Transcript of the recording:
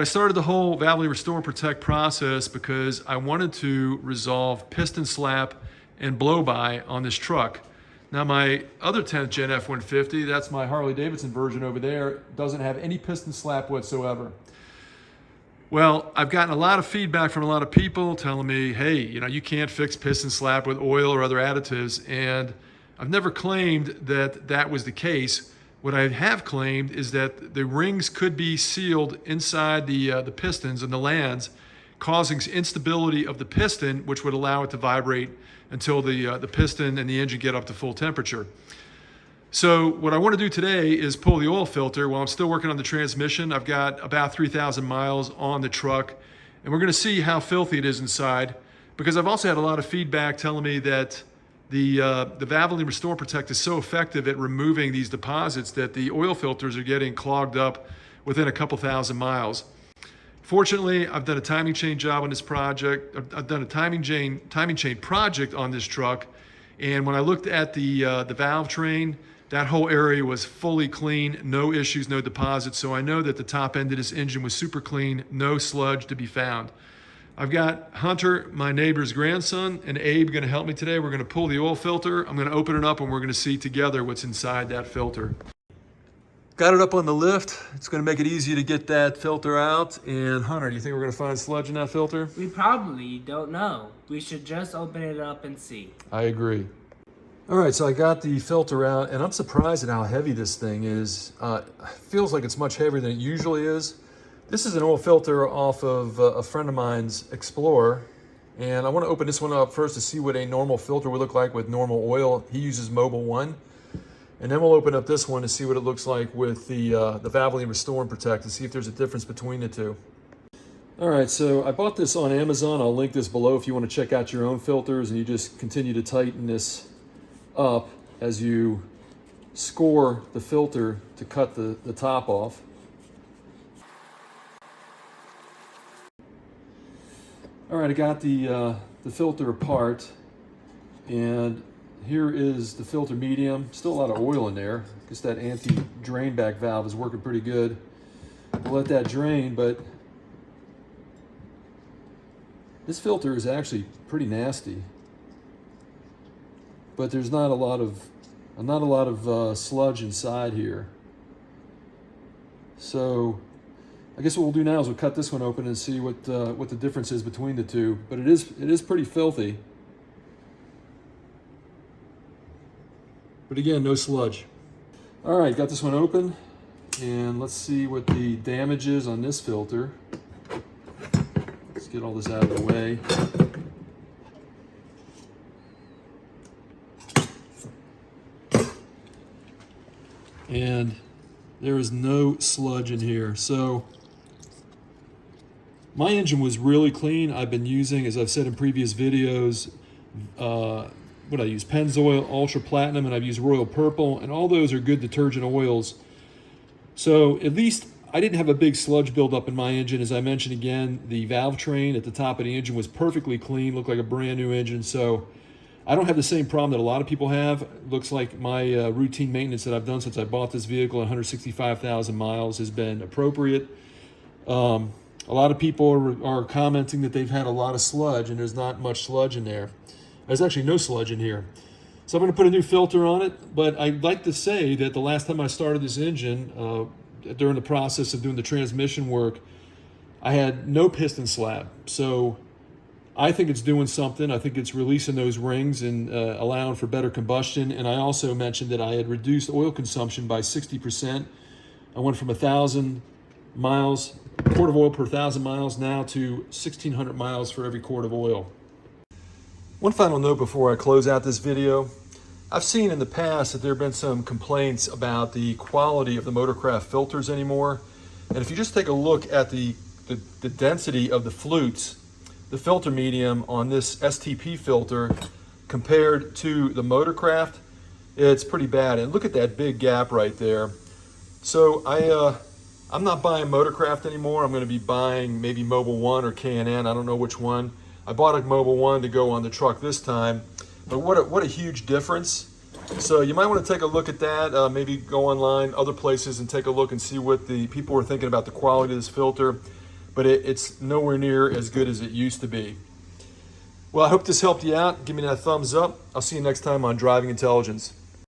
I started the whole Valvoline Restore Protect process because I wanted to resolve piston slap and blow-by on this truck. Now my other 10th Gen F-150, that's my Harley-Davidson version over there, doesn't have any piston slap whatsoever. Well, I've gotten a lot of feedback from a lot of people telling me, hey, you can't fix piston slap with oil or other additives, and I've never claimed that that was the case. What I have claimed is that the rings could be sealed inside the pistons and the lands, causing instability of the piston, which would allow it to vibrate until the piston and the engine get up to full temperature. So what I want to do today is pull the oil filter while I'm still working on the transmission. I've got about 3,000 miles on the truck, and we're going to see how filthy it is inside, because I've also had a lot of feedback telling me that the Valvoline Restore Protect is so effective at removing these deposits that the oil filters are getting clogged up within a couple thousand miles. Fortunately, I've done a timing chain job on this project. I've done a timing chain project on this truck, and when I looked at the valve train, that whole area was fully clean, no issues, no deposits. So I know that the top end of this engine was super clean, no sludge to be found. I've got Hunter, my neighbor's grandson, and Abe going to help me today. We're going to pull the oil filter. I'm going to open it up and we're going to see together what's inside that filter. Got it up on the lift. It's going to make it easy to get that filter out. And Hunter, do you think we're going to find sludge in that filter? We probably don't know. We should just open it up and see. I agree. All right, so I got the filter out, and I'm surprised at how heavy this thing is. It feels like it's much heavier than it usually is. This is an oil filter off of a friend of mine's Explorer, and I want to open this one up first to see what a normal filter would look like with normal oil. He uses Mobil 1, and then we'll open up this one to see what it looks like with the Valvoline Restore and Protect to see if there's a difference between the two. All right, so I bought this on Amazon. I'll link this below if you want to check out your own filters, and you just continue to tighten this up as you score the filter to cut the top off. All right, I got the filter apart, and here is the filter medium. Still a lot of oil in there. I guess that anti-drain back valve is working pretty good. We'll let that drain, but this filter is actually pretty nasty. But there's not a lot of sludge inside here. So I guess what we'll do now is we'll cut this one open and see what the difference is between the two. But it is pretty filthy. But again, no sludge. All right, got this one open, and let's see what the damage is on this filter. Let's get all this out of the way. And there is no sludge in here. So my engine was really clean. I've been using, as I've said in previous videos, what I use, Pennzoil, Ultra Platinum, and I've used Royal Purple, and all those are good detergent oils. So at least I didn't have a big sludge buildup in my engine. As I mentioned again, the valve train at the top of the engine was perfectly clean, looked like a brand new engine. So I don't have the same problem that a lot of people have. It looks like my routine maintenance that I've done since I bought this vehicle at 165,000 miles has been appropriate. A lot of people are commenting that they've had a lot of sludge, and there's not much sludge in there. There's actually no sludge in here. So I'm going to put a new filter on it, but I'd like to say that the last time I started this engine, during the process of doing the transmission work, I had no piston slap. So I think it's doing something. I think it's releasing those rings and allowing for better combustion. And I also mentioned that I had reduced oil consumption by 60%. I went from 1,000 miles, quart of oil per 1,000 miles, now to 1,600 miles for every quart of oil. One final note before I close out this video. I've seen in the past that there have been some complaints about the quality of the Motorcraft filters anymore. And if you just take a look at the density of the flutes, the filter medium on this STP filter compared to the Motorcraft, it's pretty bad. And look at that big gap right there. So I'm not buying Motorcraft anymore. I'm going to be buying maybe Mobil 1 or K&N. I don't know which one. I bought a Mobil 1 to go on the truck this time. But what a huge difference. So you might want to take a look at that, maybe go online, other places, and take a look and see what the people were thinking about the quality of this filter. but it's nowhere near as good as it used to be. Well, I hope this helped you out. Give me that thumbs up. I'll see you next time on Driving Intelligence.